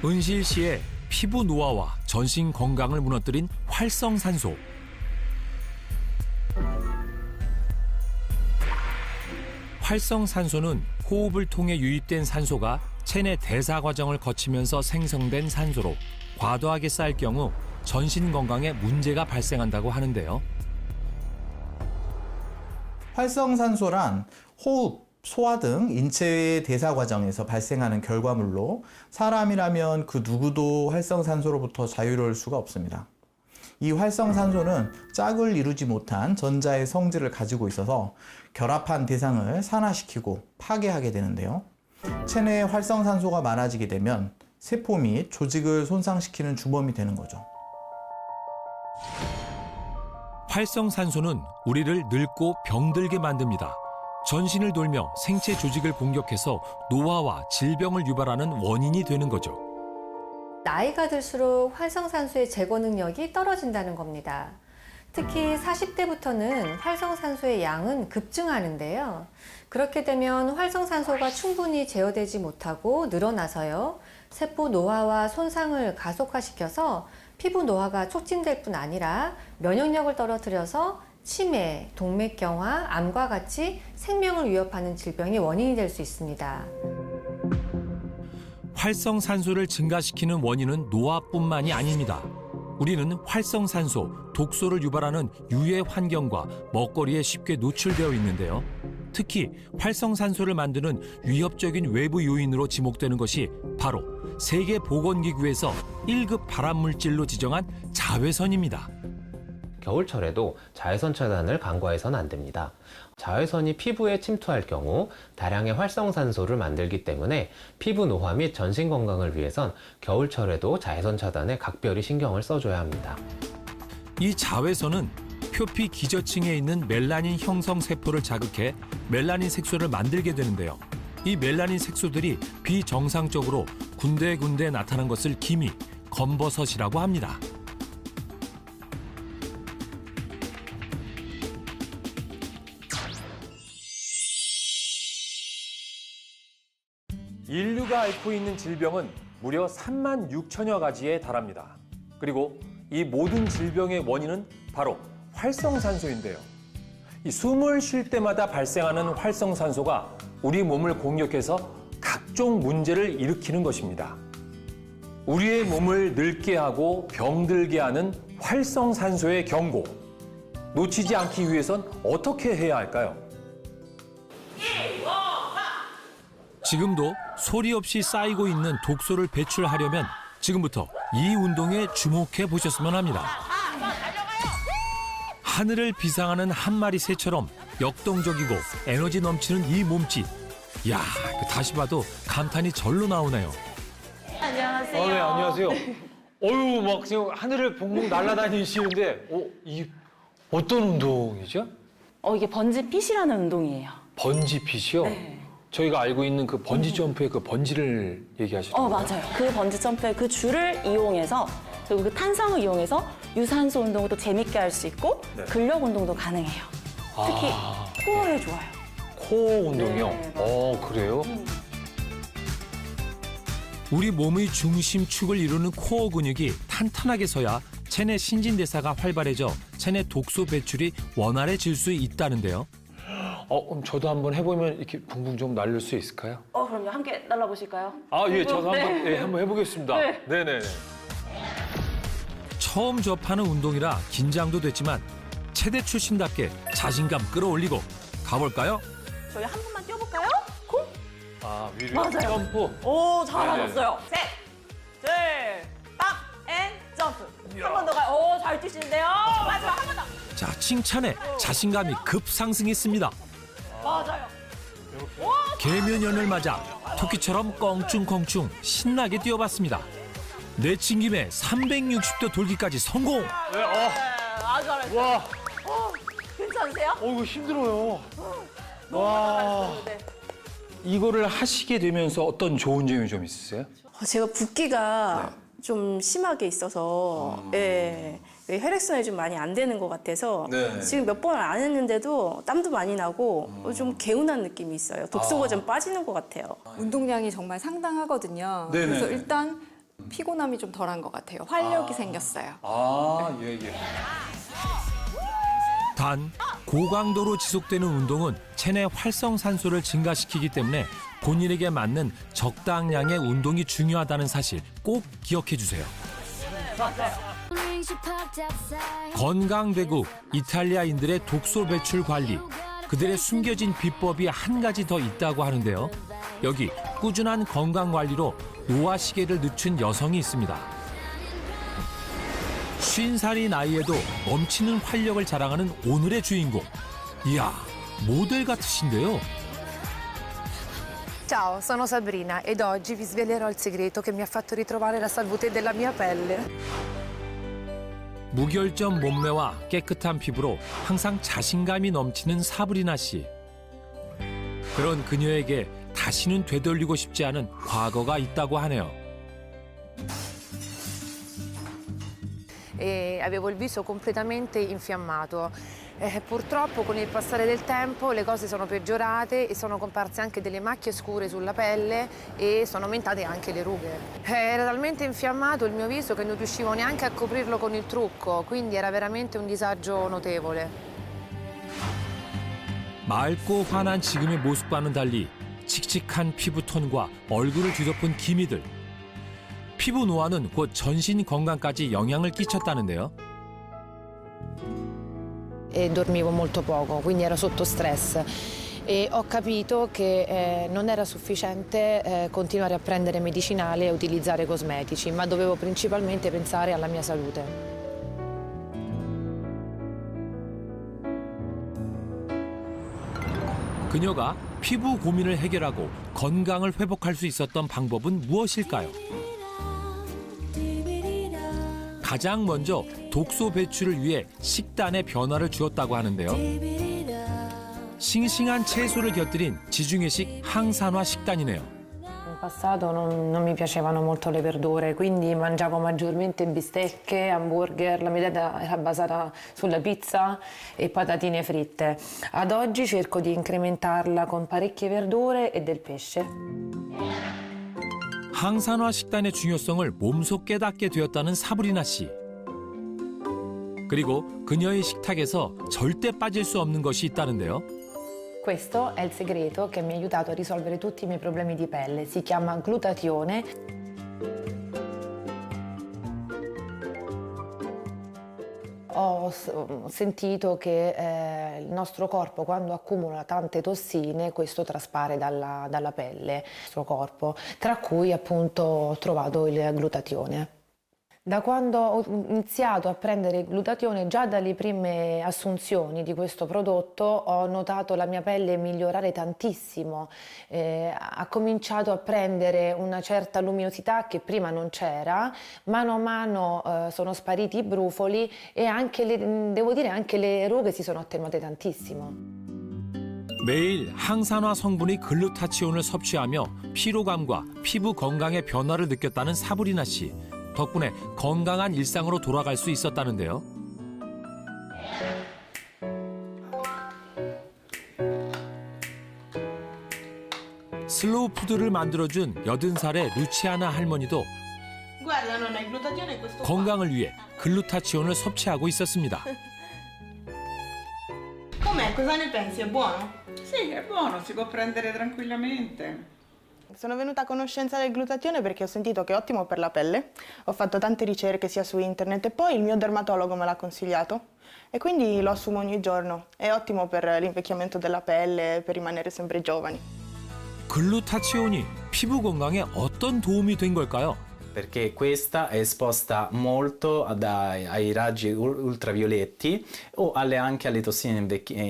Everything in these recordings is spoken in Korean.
은실시의 피부 노화와 전신 건강을 무너뜨린 활성산소. 활성산소는 호흡을 통해 유입된 산소가 체내 대사 과정을 거치면서 생성된 산소로 과도하게 쌓일 경우 전신 건강에 문제가 발생한다고 하는데요. 활성산소란 호흡, 소화 등 인체의 대사 과정에서 발생하는 결과물로 사람이라면 그 누구도 활성산소로부터 자유로울 수가 없습니다. 이 활성산소는 짝을 이루지 못한 전자의 성질을 가지고 있어서 결합한 대상을 산화시키고 파괴하게 되는데요. 체내에 활성산소가 많아지게 되면 세포 및 조직을 손상시키는 주범이 되는 거죠. 활성산소는 우리를 늙고 병들게 만듭니다. 전신을 돌며 생체 조직을 공격해서 노화와 질병을 유발하는 원인이 되는 거죠. 나이가 들수록 활성산소의 제거 능력이 떨어진다는 겁니다. 특히 40대부터는 활성산소의 양은 급증하는데요. 그렇게 되면 활성산소가 충분히 제어되지 못하고 늘어나서요. 세포 노화와 손상을 가속화시켜서 피부 노화가 촉진될 뿐 아니라 면역력을 떨어뜨려서 치매, 동맥경화, 암과 같이 생명을 위협하는 질병의 원인이 될 수 있습니다. 활성산소를 증가시키는 원인은 노화뿐만이 아닙니다. 우리는 활성산소, 독소를 유발하는 유해 환경과 먹거리에 쉽게 노출되어 있는데요. 특히 활성산소를 만드는 위협적인 외부 요인으로 지목되는 것이 바로 세계보건기구에서 1급 발암물질로 지정한 자외선입니다. 겨울철에도 자외선 차단을 간과해서는 안 됩니다. 자외선이 피부에 침투할 경우 다량의 활성산소를 만들기 때문에 피부 노화 및 전신 건강을 위해선 겨울철에도 자외선 차단에 각별히 신경을 써줘야 합니다. 이 자외선은 표피 기저층에 있는 멜라닌 형성 세포를 자극해 멜라닌 색소를 만들게 되는데요. 이 멜라닌 색소들이 비정상적으로 군데군데 나타난 것을 기미, 검버섯이라고 합니다. 인류가 앓고 있는 질병은 무려 3만 6천여 가지에 달합니다. 그리고 이 모든 질병의 원인은 바로 활성산소인데요. 이 숨을 쉴 때마다 발생하는 활성산소가 우리 몸을 공격해서 각종 문제를 일으키는 것입니다. 우리의 몸을 늙게 하고 병들게 하는 활성산소의 경고. 놓치지 않기 위해선 어떻게 해야 할까요? 지금도 소리 없이 쌓이고 있는 독소를 배출하려면 지금부터 이 운동에 주목해 보셨으면 합니다. 하늘을 비상하는 한 마리 새처럼 역동적이고 에너지 넘치는 이 몸짓. 이야, 다시 봐도 감탄이 절로 나오네요. 안녕하세요. 네, 안녕하세요. 어유, 막 지금 하늘을 봉봉 날아다니시는데, 이 어떤 운동이죠? 이게 번지핏이라는 운동이에요. 번지핏이요? 네. 저희가 알고 있는 그 번지 점프의 그 번지를 얘기하시는 거예요? 맞아요. 그 번지 점프의 그 줄을 이용해서 그리고 그 탄성을 이용해서 유산소 운동도 재밌게 할 수 있고 네. 근력 운동도 가능해요. 특히 코어에 좋아요. 코어 운동이요? 네, 그래요? 우리 몸의 중심축을 이루는 코어 근육이 탄탄하게 서야 체내 신진대사가 활발해져 체내 독소 배출이 원활해질 수 있다는데요. 그럼 저도 한번 해보면 이렇게 붕붕 좀 날릴 수 있을까요? 그럼요. 함께 날라보실까요? 예, 저도 한번 해보겠습니다. 네. 네네네. 처음 접하는 운동이라 긴장도 됐지만 체대 출신답게 자신감 끌어올리고 가볼까요? 저희 한 번만 뛰어볼까요? 콩? 위로 맞아요. 점프. 오, 잘하셨어요. 셋, 둘, 빡, 앤, 점프. 한 번 더 가요. 오, 잘 뛰시는데요. 마지막 한 번 더. 자, 칭찬에 자신감이 급상승했습니다. 맞아요. 계면연을 맞아 토끼처럼 껑충껑충 신나게 뛰어봤습니다. 내친김에 360도 돌기까지 성공! 네, 아주 잘하셨어요. 와, 괜찮으세요? 이거 힘들어요. 너무 잘하셨어요. 네. 이거를 하시게 되면서 어떤 좋은 점이 좀 있으세요? 제가 붓기가 좀 심하게 있어서 혈액순환이 좀 많이 안 되는 것 같아서 지금 몇 번 안 했는데도 땀도 많이 나고 좀 개운한 느낌이 있어요. 독소가 좀 빠지는 것 같아요. 운동량이 정말 상당하거든요. 네네. 그래서 일단 피곤함이 좀 덜한 것 같아요. 활력이 생겼어요. 예. 단, 고강도로 지속되는 운동은 체내 활성산소를 증가시키기 때문에 본인에게 맞는 적당량의 운동이 중요하다는 사실 꼭 기억해 주세요. 건강대국 이탈리아인들의 독소 배출 관리, 그들의 숨겨진 비법이 한 가지 더 있다고 하는데요. 여기 꾸준한 건강 관리로 노화 시계를 늦춘 여성이 있습니다. 50살이 나이에도 넘치는 활력을 자랑하는 오늘의 주인공. 이야, 모델 같으신데요. Ciao, sono Sabrina ed oggi vi svelerò il segreto che mi ha fatto ritrovare la salute della mia pelle. 무결점 몸매와 깨끗한 피부로 항상 자신감이 넘치는 사브리나 씨. 그런 그녀에게 다시는 되돌리고 싶지 않은 과거가 있다고 하네요. E avevo il viso completamente infiammato. Purtroppo con il passare del tempo le cose sono peggiorate e sono comparse anche delle macchie scure sulla pelle e sono aumentate anche le rughe. Era talmente infiammato il mio viso che non riuscivo neanche a coprirlo con il trucco, quindi era veramente un disagio notevole. 맑고 환한 지금의 모습과는 달리 칙칙한 피부톤과 얼굴을 뒤덮은 기미들. 피부 노화는 곧 전신 건강까지 영향을 끼쳤다는데요. E dormivo molto poco, quindi ero sotto stress e ho capito che non era sufficiente continuare a prendere medicinali e utilizzare cosmetici, ma dovevo principalmente pensare alla mia salute. 그녀가 피부 고민을 해결하고 건강을 회복할 수 있었던 방법은 무엇일까요? 가장 먼저 독소 배출을 위해 식단에 변화를 주었다고 하는데요. 싱싱한 채소를 곁들인 지중해식 항산화 식단이네요. In passato non mi piacevano molto le verdure, quindi mangiavo maggiormente bistecche, hamburger, la mia dieta era basata sulla pizza e patatine fritte. Ad oggi cerco di incrementarla con parecchie verdure e del pesce. 항산화 식단의 중요성을 몸소 깨닫게 되었다는 사브리나 씨. 그리고 그녀의 식탁에서 절대 빠질 수 없는 것이 있다는데요. Questo è il segreto che mi ha aiutato a risolvere tutti i miei problemi di pelle. Si chiama glutatione. Ho sentito che il nostro corpo, quando accumula tante tossine, questo traspare dalla pelle, il nostro corpo, tra cui appunto ho trovato il glutatione. Da quando ho iniziato a prendere il glutatione, già dalle prime assunzioni di questo prodotto, ho notato la mia pelle migliorare tantissimo. Ha cominciato a prendere una certa luminosità che prima non c'era, mano a mano sono spariti i brufoli e anche devo dire anche le rughe si sono attenuate tantissimo. 매일 항산화 성분의 글루타치온을 섭취하며 피로감과 피부 건강의 변화를 느꼈다는 사브리나 씨. 덕분에 건강한 일상으로 돌아갈 수 있었다는데요. 슬로우 푸드를 만들어준 80살의 루치아나 할머니도 건강을 위해 글루타치온을 섭취하고 있었습니다. Com'è? Cosa ne pensi? È buono? Sì, è buono, si può prendere tranquillamente. Sono venuta a conoscenza del glutatione perché ho sentito che è ottimo per la pelle, ho fatto tante ricerche sia su internet e poi il mio dermatologo me l'ha consigliato e quindi lo assumo ogni giorno. È ottimo per l'invecchiamento della pelle, per rimanere sempre giovani. 글루타치온이 피부 건강에 어떤 도움이 된 걸까요? Perché questa è esposta molto ai raggi ultravioletti o anche alle tossine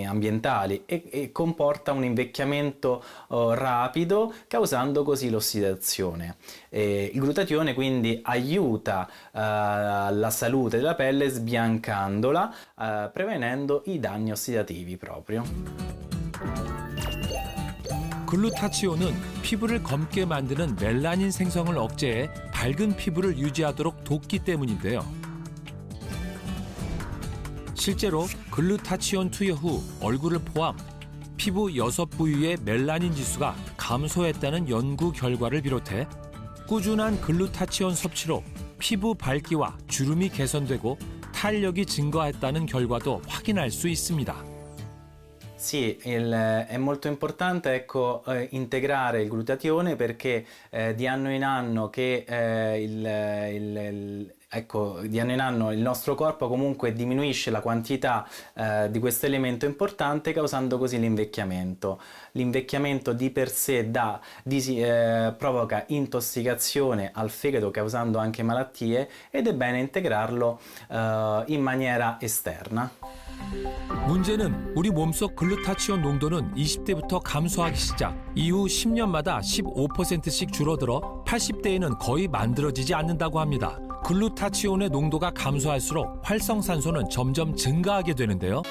ambientali e comporta un invecchiamento rapido, causando così l'ossidazione. Il glutatione quindi aiuta la salute della pelle sbiancandola, prevenendo i danni ossidativi proprio. 글루타치온은 피부를 검게 만드는 멜라닌 생성을 억제해 밝은 피부를 유지하도록 돕기 때문인데요. 실제로 글루타치온 투여 후 얼굴을 포함 피부 6부위의 멜라닌 지수가 감소했다는 연구 결과를 비롯해 꾸준한 글루타치온 섭취로 피부 밝기와 주름이 개선되고 탄력이 증가했다는 결과도 확인할 수 있습니다. Sì, è molto importante ecco, integrare il glutatione perché di anno in anno che ecco, di anno in anno il nostro corpo comunque diminuisce la quantità di questo elemento importante, causando così l'invecchiamento. L'invecchiamento di per sé provoca intossicazione al fegato, causando anche malattie, ed è bene integrarlo in maniera esterna. 문제는 우리 몸속 글루타치온 농도는 20대부터 감소하기 시작, 이후 10년마다 15%씩 줄어들어 80대에는 거의 만들어지지 않는다고 합니다. 글루타치온의 농도가 감소할수록 활성산소는 점점 증가하게 되는데요.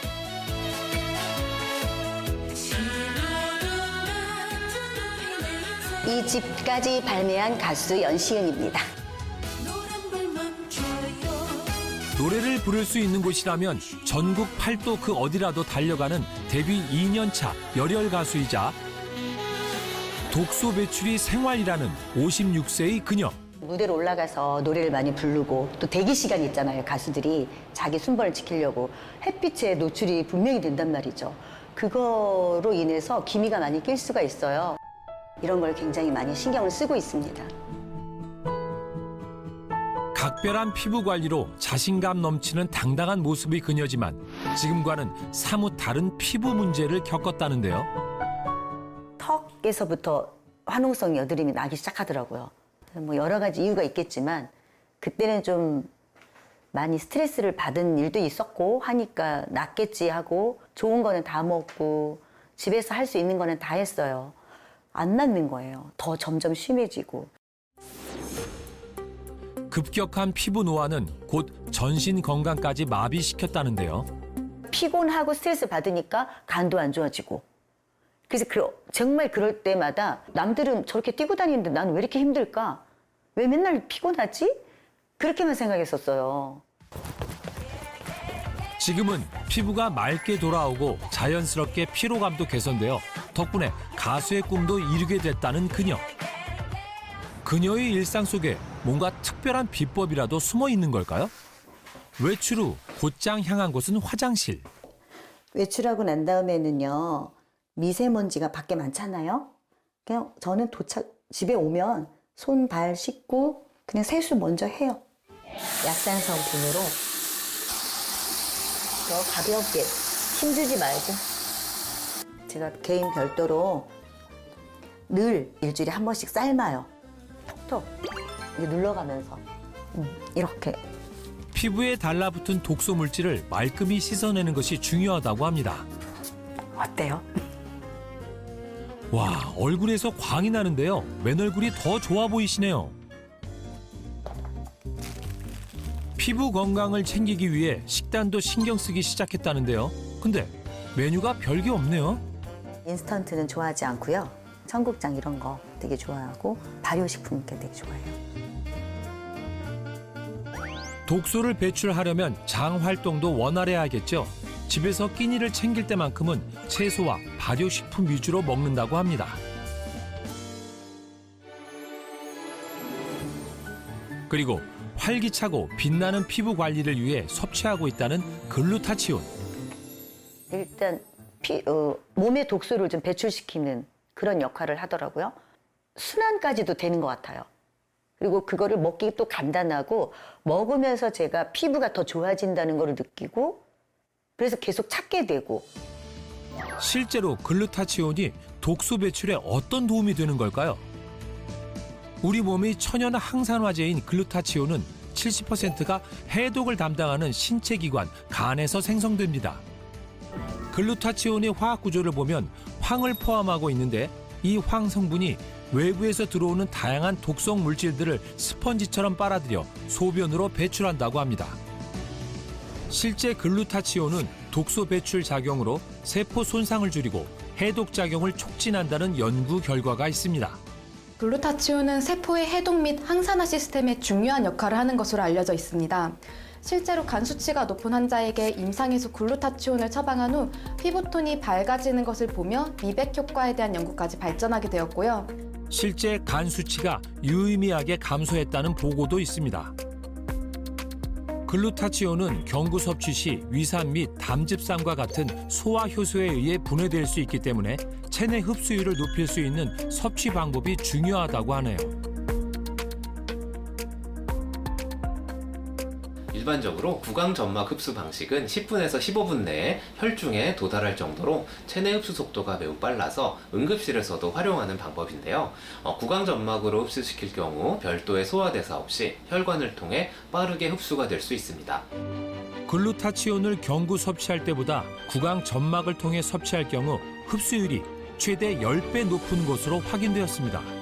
이 집까지 발매한 가수 연시은입니다. 노래를 부를 수 있는 곳이라면 전국 팔도 그 어디라도 달려가는 데뷔 2년차 열혈 가수이자 독소 배출이 생활이라는 56세의 그녀. 무대로 올라가서 노래를 많이 부르고 또 대기 시간이 있잖아요. 가수들이 자기 순번을 지키려고 햇빛에 노출이 분명히 된단 말이죠. 그거로 인해서 기미가 많이 낄 수가 있어요. 이런 걸 굉장히 많이 신경을 쓰고 있습니다. 각별한 피부 관리로 자신감 넘치는 당당한 모습의 그녀지만 지금과는 사뭇 다른 피부 문제를 겪었다는데요. 턱에서부터 화농성 여드름이 나기 시작하더라고요. 뭐 여러 가지 이유가 있겠지만 그때는 좀 많이 스트레스를 받은 일도 있었고 하니까 낫겠지 하고 좋은 거는 다 먹고 집에서 할 수 있는 거는 다 했어요. 안 낫는 거예요. 더 점점 심해지고. 급격한 피부 노화는 곧 전신 건강까지 마비시켰다는데요. 피곤하고 스트레스 받으니까 간도 안 좋아지고. 그래서 정말 그럴 때마다 남들은 저렇게 뛰고 다니는데 나는 왜 이렇게 힘들까? 왜 맨날 피곤하지? 그렇게만 생각했었어요. 지금은 피부가 맑게 돌아오고 자연스럽게 피로감도 개선되어 덕분에 가수의 꿈도 이루게 됐다는 그녀. 그녀의 일상 속에 뭔가 특별한 비법이라도 숨어 있는 걸까요? 외출 후 곧장 향한 곳은 화장실. 외출하고 난 다음에는요. 미세먼지가 밖에 많잖아요. 그냥 저는 집에 오면 손, 발 씻고 그냥 세수 먼저 해요. 약산 성분으로 가볍게 힘주지 말고 제가 개인 별도로 늘 일주일에 한 번씩 삶아요. 톡톡 눌러가면서 이렇게. 피부에 달라붙은 독소 물질을 말끔히 씻어내는 것이 중요하다고 합니다. 어때요? 와, 얼굴에서 광이 나는데요. 맨 얼굴이 더 좋아 보이시네요. 피부 건강을 챙기기 위해 식단도 신경 쓰기 시작했다는데요. 근데 메뉴가 별게 없네요. 인스턴트는 좋아하지 않고요. 청국장 이런 거 되게 좋아하고 발효식품 되게 좋아해요. 독소를 배출하려면 장 활동도 원활해야겠죠. 집에서 끼니를 챙길 때만큼은 채소와 발효식품 위주로 먹는다고 합니다. 그리고 활기차고 빛나는 피부 관리를 위해 섭취하고 있다는 글루타치온. 일단 몸의 독소를 좀 배출시키는 그런 역할을 하더라고요. 순환까지도 되는 것 같아요. 그리고 그거를 먹기 또 간단하고 먹으면서 제가 피부가 더 좋아진다는 걸 느끼고 그래서 계속 찾게 되고. 실제로 글루타치온이 독소 배출에 어떤 도움이 되는 걸까요? 우리 몸의 천연 항산화제인 글루타치온은 70%가 해독을 담당하는 신체기관 간에서 생성됩니다. 글루타치온의 화학 구조를 보면 황을 포함하고 있는데 이 황 성분이 외부에서 들어오는 다양한 독성 물질들을 스펀지처럼 빨아들여 소변으로 배출한다고 합니다. 실제 글루타치온은 독소 배출 작용으로 세포 손상을 줄이고 해독 작용을 촉진한다는 연구 결과가 있습니다. 글루타치온은 세포의 해독 및 항산화 시스템에 중요한 역할을 하는 것으로 알려져 있습니다. 실제로 간 수치가 높은 환자에게 임상에서 글루타치온을 처방한 후 피부톤이 밝아지는 것을 보며 미백 효과에 대한 연구까지 발전하게 되었고요. 실제 간 수치가 유의미하게 감소했다는 보고도 있습니다. 글루타치온은 경구 섭취 시 위산 및 담즙산과 같은 소화 효소에 의해 분해될 수 있기 때문에 체내 흡수율을 높일 수 있는 섭취 방법이 중요하다고 하네요. 일반적으로 구강점막 흡수 방식은 10분에서 15분 내에 혈중에 도달할 정도로 체내 흡수 속도가 매우 빨라서 응급실에서도 활용하는 방법인데요. 구강점막으로 흡수시킬 경우 별도의 소화대사 없이 혈관을 통해 빠르게 흡수가 될 수 있습니다. 글루타치온을 경구 섭취할 때보다 구강 점막을 통해 섭취할 경우 흡수율이 최대 10배 높은 것으로 확인되었습니다.